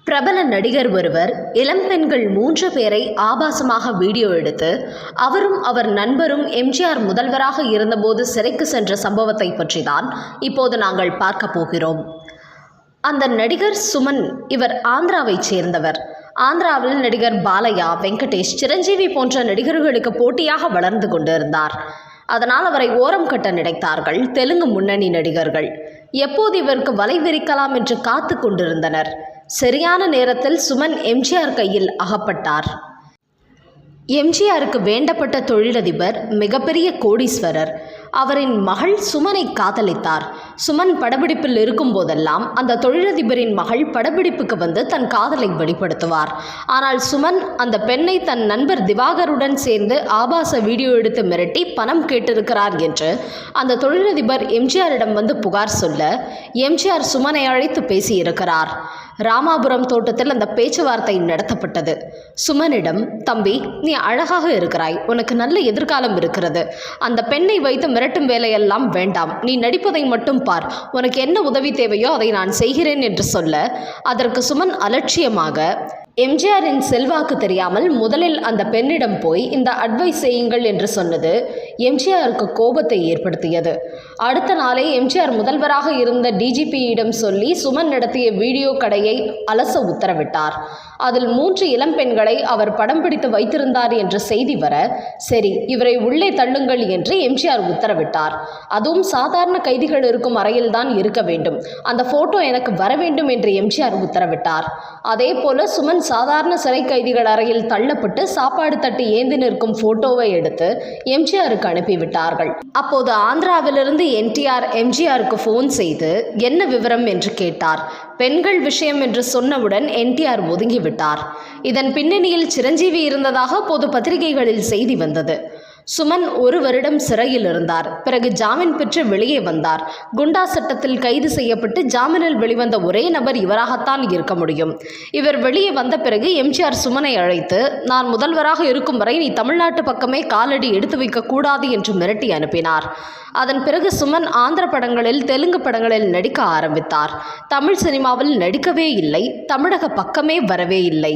பிரபல நடிகர் ஒருவர் இளம் பெண்கள் 3 பேரை ஆபாசமாக வீடியோ எடுத்து அவரும் அவர் நண்பரும் எம்ஜிஆர் முதல்வராக இருந்தபோது சிறைக்கு சென்ற சம்பவத்தை பற்றி தான் இப்போது நாங்கள் பார்க்க போகிறோம். அந்த நடிகர் சுமன். இவர் ஆந்திராவைச் சேர்ந்தவர். ஆந்திராவில் நடிகர் பாலையா, வெங்கடேஷ், சிரஞ்சீவி போன்ற நடிகர்களுக்கு போட்டியாக வளர்ந்து கொண்டிருந்தார். அதனால் அவரை ஓரம் கட்ட நினைத்தார்கள் தெலுங்கு முன்னணி நடிகர்கள். எப்போது இவருக்கு வலை விரிக்கலாம் என்று காத்து கொண்டிருந்தனர். சரியான நேரத்தில் சுமன் எம்ஜிஆர் கையில் அகப்பட்டார். எம்ஜிஆருக்கு வேண்டப்பட்ட தொழிலதிபர், மிகப்பெரிய கோடீஸ்வரர். அவரின் மகள் சுமனை காதலித்தார். சுமன் படப்பிடிப்பில் இருக்கும் போதெல்லாம் அந்த தொழிலதிபரின் மகள் படப்பிடிப்புக்கு வந்து தன் காதலை வெளிப்படுத்துவார். ஆனால் சுமன் அந்த பெண்ணை தன் நண்பர் திவாகருடன் சேர்ந்து ஆபாச வீடியோ எடுத்து மிரட்டி பணம் கேட்டிருக்கிறார் என்று அந்த தொழிலதிபர் எம்ஜிஆரிடம் வந்து புகார் சொல்ல எம்ஜிஆர் சுமனை அழைத்து பேசியிருக்கிறார். ராமாபுரம் தோட்டத்தில் அந்த பேச்சுவார்த்தை நடத்தப்பட்டது. சுமனிடம், தம்பி, நீ அழகாக இருக்கிறாய், உனக்கு நல்ல எதிர்காலம் இருக்கிறது, அந்த பெண்ணை வைத்து மிரட்டும் வேலையெல்லாம் வேண்டாம், நீ நடிப்பதை மட்டும் பார், உனக்கு என்ன உதவி தேவையோ அதை நான் செய்கிறேன் என்று சொல்ல, அதற்கு சுமன் அலட்சியமாக எம்ஜிஆரின் செல்வாக்கு தெரியாமல் முதலில் அந்த பெண்ணிடம் போய் இந்த அட்வைஸ் செய்யுங்கள் என்று சொன்னது எம்ஜிஆருக்கு கோபத்தை ஏற்படுத்தியது. அடுத்த நாளே எம்ஜிஆர் முதல்வராக இருந்த டிஜிபியிடம் சொல்லி சுமன் நடத்திய வீடியோ கடையை அலச உத்தரவிட்டார். அதில் 3 இளம் பெண்களை அவர் படம் பிடித்து வைத்திருந்தார் என்ற செய்தி வர, சரி, இவரை உள்ளே தள்ளுங்கள் என்று எம்ஜிஆர் உத்தரவிட்டார். அதுவும் சாதாரண கைதிகள் இருக்கும் அறையில்தான் இருக்க வேண்டும், அந்த போட்டோ எனக்கு வர வேண்டும் என்று எம்ஜிஆர் உத்தரவிட்டார். அதே போல சுமன் சாதாரண சிறை கைதிகள் அறையில் தள்ளப்பட்டு சாப்பாடு தட்டி ஏந்தி நிற்கும் போட்டோவை எடுத்து எம்ஜிஆருக்கு அனுப்பிவிட்டார்கள். அப்போது ஆந்திராவிலிருந்து என்டிஆர் எம்ஜிஆருக்கு போன் செய்து என்ன விவரம் என்று கேட்டார். பெண்கள் விஷயம் என்று சொன்னவுடன் என்டிஆர் ஒதுங்கிவிட்டார். இதன் பின்னணியில் சிரஞ்சீவி இருந்ததாக பொது பத்திரிகைகளில் செய்தி வந்தது. சுமன் 1 வருடம் சிறையில் இருந்தார். பிறகு ஜாமீன் பெற்று வெளியே வந்தார். குண்டா சட்டத்தில் கைது செய்யப்பட்டு ஜாமீனில் வெளிவந்த ஒரே நபர் இவராகத்தான் இருக்க முடியும். இவர் வெளியே வந்த பிறகு எம்ஜிஆர் சுமனை அழைத்து, நான் முதல்வராக இருக்கும் வரை நீ தமிழ்நாட்டு பக்கமே காலடி எடுத்து வைக்கக்கூடாது என்று மிரட்டி அனுப்பினார். அதன் பிறகு சுமன் ஆந்திர படங்களில், தெலுங்கு படங்களில் நடிக்க ஆரம்பித்தார். தமிழ் சினிமாவில் நடிக்கவே இல்லை, தமிழக பக்கமே வரவே இல்லை.